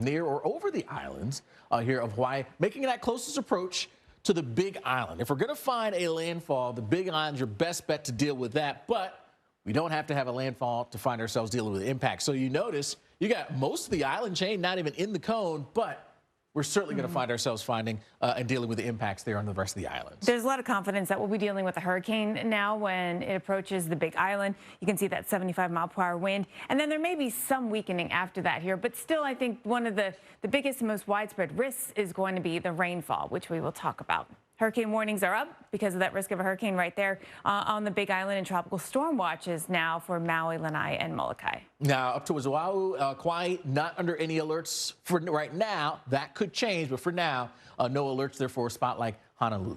near or over the islands here of Hawaii, making that closest approach to the Big Island. If we're going to find a landfall, the Big Island's your best bet to deal with that. But we don't have to have a landfall to find ourselves dealing with impact. So you notice you got most of the island chain not even in the cone, but we're certainly going to find ourselves finding and dealing with the impacts there on the rest of the islands. There's a lot of confidence that we'll be dealing with a hurricane now when it approaches the Big Island. You can see that 75-mile-per-hour wind, and then there may be some weakening after that here. But still, I think one of the biggest and most widespread risks is going to be the rainfall, which we will talk about. Hurricane warnings are up because of that risk of a hurricane right there on the Big Island, and tropical storm watches now for Maui, Lanai, and Molokai. Now, up towards Oahu, Kauai, not under any alerts for right now. That could change, but for now, no alerts there for a spot like Honolulu.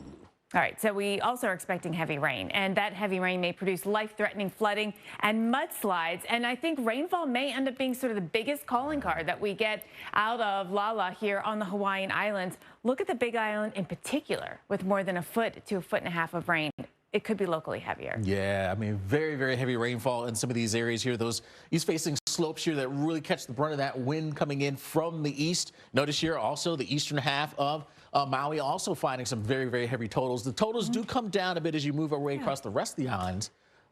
All right, so we also are expecting heavy rain, and that heavy rain may produce life-threatening flooding and mudslides. And I think rainfall may end up being sort of the biggest calling card that we get out of Lala here on the Hawaiian Islands. Look at the Big Island in particular, with more than a foot to a foot and a half of rain. It could be locally heavier. Yeah, I mean, very, very heavy rainfall in some of these areas here. Those east-facing slopes here that really catch the brunt of that wind coming in from the east. Notice here also the eastern half of Maui also finding some very, very heavy totals. The totals do come down a bit as you move our way across the rest of the islands.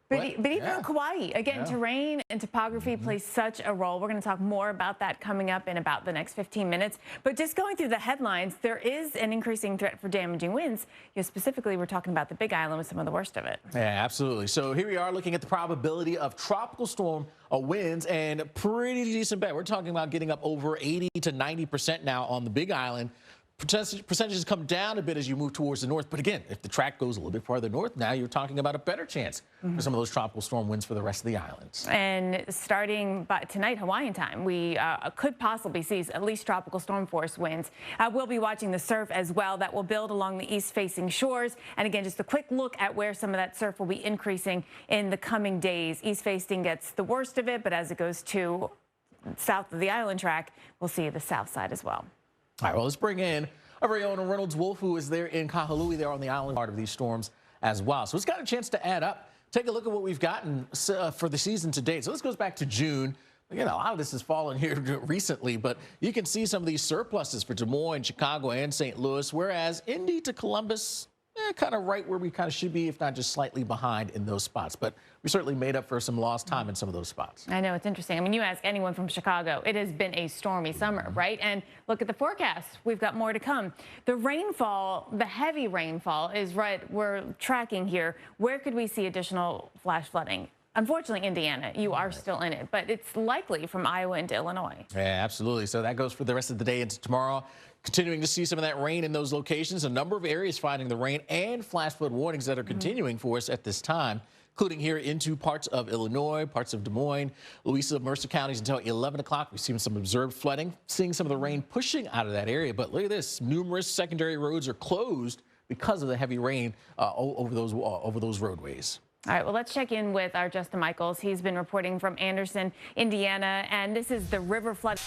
But even Kauai, again, terrain and topography plays such a role. We're going to talk more about that coming up in about the next 15 minutes. But just going through the headlines, there is an increasing threat for damaging winds. Specifically, we're talking about the Big Island with some of the worst of it. Yeah, absolutely. So here we are looking at the probability of tropical storm winds, and pretty decent bet. We're talking about getting up over 80 to 90% now on the Big Island. Percentages come down a bit as you move towards the north. But again, if the track goes a little bit farther north, now you're talking about a better chance for some of those tropical storm winds for the rest of the islands. And starting by tonight, Hawaiian time, we could possibly see at least tropical storm force winds. We'll be watching the surf as well. That will build along the east-facing shores. And again, just a quick look at where some of that surf will be increasing in the coming days. East-facing gets the worst of it, but as it goes to south of the island track, we'll see the south side as well. All right, well, let's bring in our very own Reynolds Wolf, who is there in Kahului, there on the island part of these storms as well. So it's got a chance to add up. Take a look at what we've gotten for the season to date. So this goes back to June. Again, a lot of this has fallen here recently, but you can see some of these surpluses for Des Moines, Chicago, and St. Louis, whereas Indy to Columbus, kind of right where we kind of should be, if not just slightly behind in those spots. But we certainly made up for some lost time in some of those spots. I know, it's interesting. I mean, you ask anyone from Chicago, it has been a stormy summer, right? And look at the forecast. We've got more to come. The rainfall, the heavy rainfall is right, we're tracking here. Where could we see additional flash flooding? Unfortunately, Indiana, you are still in it, but it's likely from Iowa into Illinois. Yeah, absolutely. So that goes for the rest of the day into tomorrow. Continuing to see some of that rain in those locations. A number of areas finding the rain and flash flood warnings that are continuing for us at this time, including here into parts of Illinois, parts of Des Moines, Louisa, Mercer counties until 11 o'clock. We've seen some observed flooding, seeing some of the rain pushing out of that area. But look at this. Numerous secondary roads are closed because of the heavy rain over those roadways. All right, well, let's check in with our Justin Michaels. He's been reporting from Anderson, Indiana, and this is the river flood.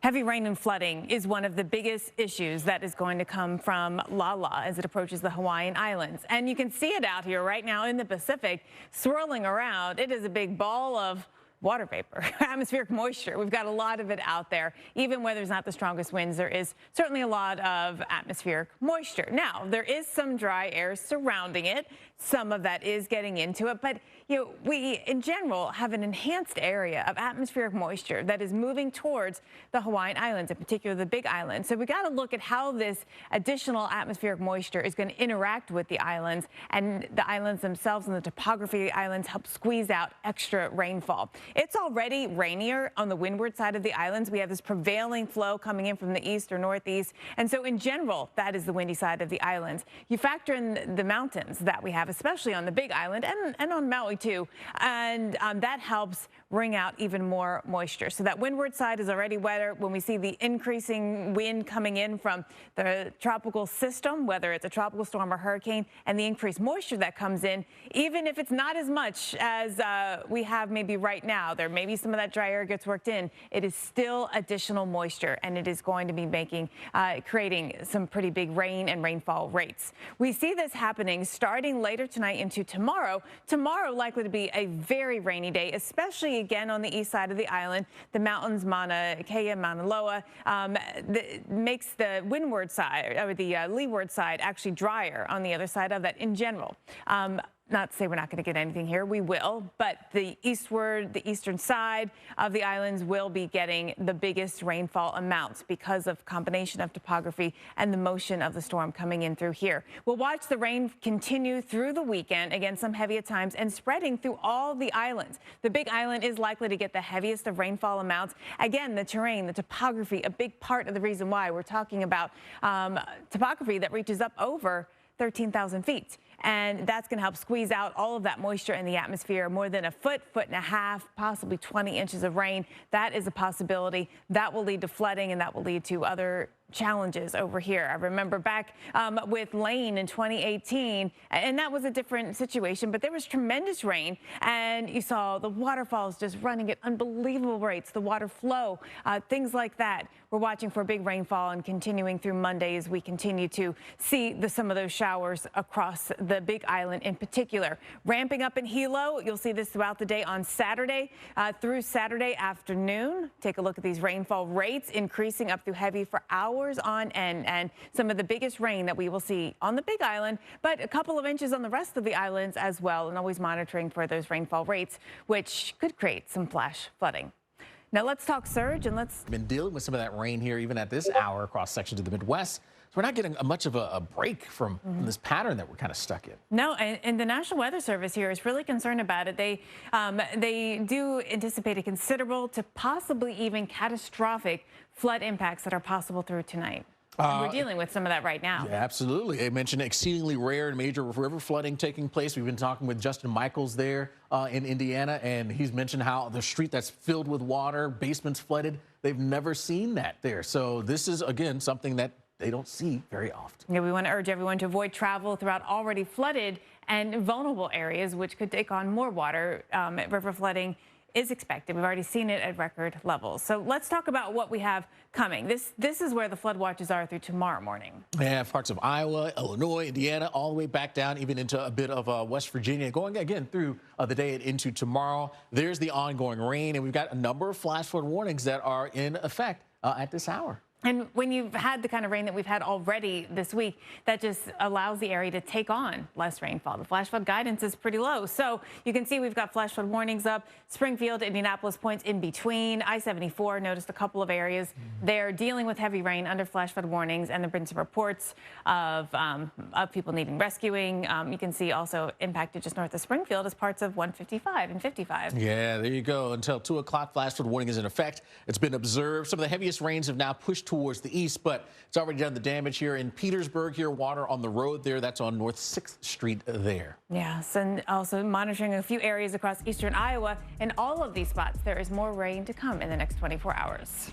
Heavy rain and flooding is one of the biggest issues that is going to come from Lala as it approaches the Hawaiian Islands. And you can see it out here right now in the Pacific, swirling around. It is a big ball of water vapor, atmospheric moisture. We've got a lot of it out there. Even where there's not the strongest winds, there is certainly a lot of atmospheric moisture. Now, there is some dry air surrounding it. Some of that is getting into it, but we in general have an enhanced area of atmospheric moisture that is moving towards the Hawaiian Islands, in particular the Big Island. So we got to look at how this additional atmospheric moisture is going to interact with the islands, and the islands themselves and the topography of the islands help squeeze out extra rainfall. It's already rainier on the windward side of the islands. We have this prevailing flow coming in from the east or northeast, and so in general, that is the windy side of the islands. You factor in the mountains that we have, especially on the Big Island and on Maui too, and that helps bring out even more moisture. So that windward side is already wetter. When we see the increasing wind coming in from the tropical system, whether it's a tropical storm or hurricane, and the increased moisture that comes in, even if it's not as much as we have maybe right now, there maybe some of that dry air gets worked in, it is still additional moisture, and it is going to be creating some pretty big rain and rainfall rates. We see this happening starting later later tonight into tomorrow. Tomorrow likely to be a very rainy day, especially again on the east side of the island. The mountains, Mauna Kea, Mauna Loa, makes the windward side or the leeward side actually drier on the other side of that in general. Not to say we're not going to get anything here. We will. But the eastern side of the islands will be getting the biggest rainfall amounts because of combination of topography and the motion of the storm coming in through here. We'll watch the rain continue through the weekend. Again, some heavy at times and spreading through all the islands. The Big Island is likely to get the heaviest of rainfall amounts. Again, the terrain, the topography, a big part of the reason why we're talking about topography that reaches up over 13,000 feet. And that's going to help squeeze out all of that moisture in the atmosphere. More than a foot and a half, possibly 20 inches of rain. That is a possibility. That will lead to flooding, and that will lead to other challenges over here. I remember back with Lane in 2018, and that was a different situation, but there was tremendous rain, and you saw the waterfalls just running at unbelievable rates, the water flow, things like that. We're watching for big rainfall and continuing through Monday as we continue to see some of those showers across the Big Island in particular. Ramping up in Hilo, you'll see this throughout the day on Saturday through Saturday afternoon. Take a look at these rainfall rates increasing up through heavy for hours on end, and some of the biggest rain that we will see on the Big Island, but a couple of inches on the rest of the islands as well, and always monitoring for those rainfall rates, which could create some flash flooding. Now let's talk surge, and let's been dealing with some of that rain here even at this hour across sections of the Midwest. So we're not getting much of a break from this pattern that we're kind of stuck in. No, and the National Weather Service here is really concerned about it. They do anticipate a considerable to possibly even catastrophic flood impacts that are possible through tonight. We're dealing with some of that right now. Yeah, absolutely. They mentioned exceedingly rare and major river flooding taking place. We've been talking with Justin Michaels there in Indiana, and he's mentioned how the street that's filled with water, basements flooded, they've never seen that there. So this is, again, something that they don't see very often. Yeah, we want to urge everyone to avoid travel throughout already flooded and vulnerable areas, which could take on more water. River flooding is expected. We've already seen it at record levels. So let's talk about what we have coming. This is where the flood watches are through tomorrow morning. Yeah, parts of Iowa, Illinois, Indiana, all the way back down, even into a bit of West Virginia, going again through the day and into tomorrow. There's the ongoing rain, and we've got a number of flash flood warnings that are in effect at this hour. And when you've had the kind of rain that we've had already this week, that just allows the area to take on less rainfall. The flash flood guidance is pretty low. So you can see we've got flash flood warnings up. Springfield, Indianapolis points in between. I-74 noticed a couple of areas. They're dealing with heavy rain under flash flood warnings, and there have been some reports of people needing rescuing. You can see also impacted just north of Springfield as parts of 155 and 55. Yeah, there you go. Until 2 o'clock, flash flood warning is in effect. It's been observed. Some of the heaviest rains have now pushed towards the east, but it's already done the damage here in Petersburg. Here, water on the road there. That's on North 6th Street there. Yes, and also monitoring a few areas across eastern Iowa. In all of these spots, there is more rain to come in the next 24 hours.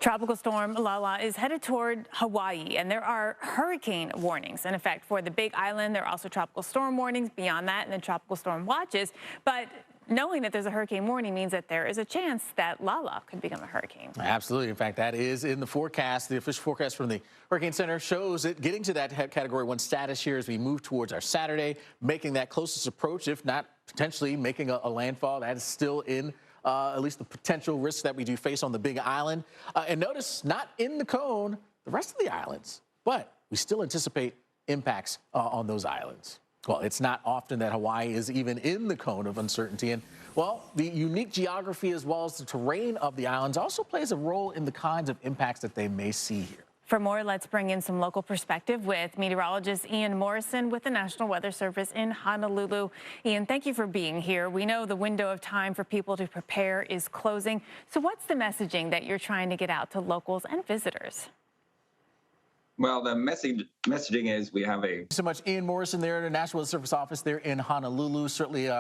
Tropical storm Lala is headed toward Hawaii, and there are hurricane warnings in effect for the Big Island. There are also tropical storm warnings beyond that, and then tropical storm watches. But knowing that there's a hurricane warning means that there is a chance that Lala could become a hurricane. Absolutely. In fact, that is in the forecast. The official forecast from the Hurricane Center shows it getting to that Category 1 status here as we move towards our Saturday, making that closest approach, if not potentially making a landfall. That is still in at least the potential risk that we do face on the Big Island. And notice, not in the cone, the rest of the islands, but we still anticipate impacts on those islands. Well, it's not often that Hawaii is even in the cone of uncertainty. And, well, the unique geography as well as the terrain of the islands also plays a role in the kinds of impacts that they may see here. For more, let's bring in some local perspective with meteorologist Ian Morrison with the National Weather Service in Honolulu. Ian, thank you for being here. We know the window of time for people to prepare is closing. So what's the messaging that you're trying to get out to locals and visitors? Well, the messaging is we have a... Thank you so much, Ian Morrison there at the National Weather Service office there in Honolulu. Certainly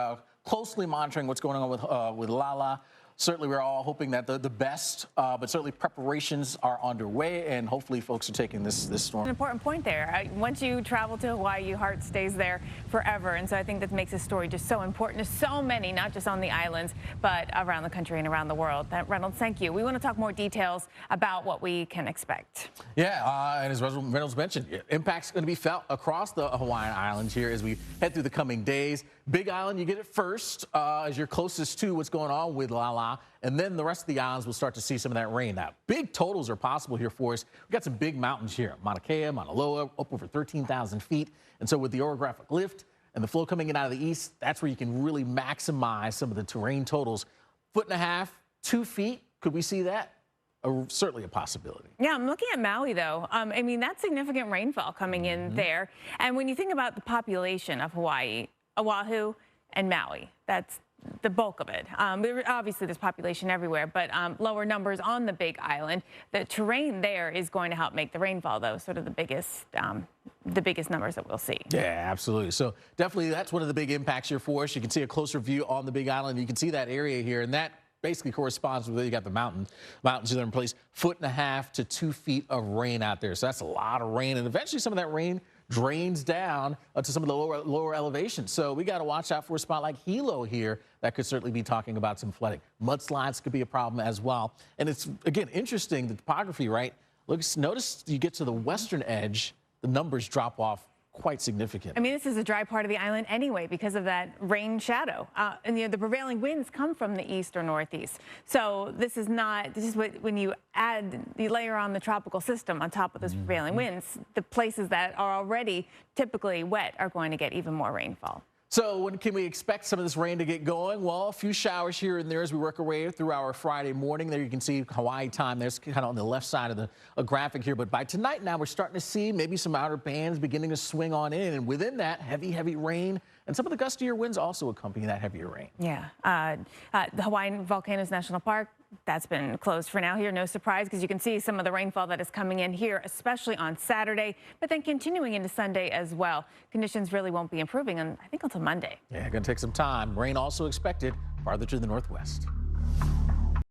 closely monitoring what's going on with Lala. certainly we're all hoping that the best, but certainly preparations are underway, and hopefully folks are taking this storm. An important point there. Once you travel to Hawaii, your heart stays there forever. And so I think that makes this story just so important to so many, not just on the islands, but around the country and around the world. Reynolds, thank you. We want to talk more details about what we can expect. Yeah, and as Reynolds mentioned, impact's going to be felt across the Hawaiian Islands here as we head through the coming days. Big Island, you get it first as you're closest to what's going on with Lala, and then the rest of the islands will start to see some of that rain. Now, big totals are possible here for us. We've got some big mountains here. Mauna Kea, Mauna Loa, up over 13,000 feet. And so with the orographic lift and the flow coming in out of the east, that's where you can really maximize some of the terrain totals. 1.5 feet, 2 feet, could we see that? Certainly a possibility. Yeah, I'm looking at Maui, though. I mean, that's significant rainfall coming in there. And when you think about the population of Hawaii, Oahu and Maui, that's the bulk of it. Obviously, there's population everywhere, but lower numbers on the Big Island. The terrain there is going to help make the rainfall, though, sort of the biggest numbers that we'll see. Yeah, absolutely. So definitely that's one of the big impacts here for us. You can see a closer view on the Big Island. You can see that area here, and that basically corresponds with where you got the mountains that are in place. 1.5 to 2 feet of rain out there. So that's a lot of rain. And eventually some of that rain drains down to some of the lower elevations. So we got to watch out for a spot like Hilo here that could certainly be talking about some flooding. Mudslides could be a problem as well. And it's, again, interesting, the topography, right? Notice you get to the western edge, the numbers drop off quite significant. I mean, this is a dry part of the island anyway because of that rain shadow. And the prevailing winds come from the east or northeast. So this is what, when you layer on the tropical system on top of those prevailing winds, the places that are already typically wet are going to get even more rainfall. So when can we expect some of this rain to get going? Well, a few showers here and there as we work our way through our Friday morning. There you can see Hawaii time. There's kind of on the left side of the graphic here. But by tonight now, we're starting to see maybe some outer bands beginning to swing on in. And within that, heavy rain. And some of the gustier winds also accompany that heavier rain. Yeah. The Hawaiian Volcanoes National Park, that's been closed for now here. No surprise, because you can see some of the rainfall that is coming in here, especially on Saturday, but then continuing into Sunday as well. Conditions really won't be improving, I think, until Monday. Yeah, going to take some time. Rain also expected farther to the northwest.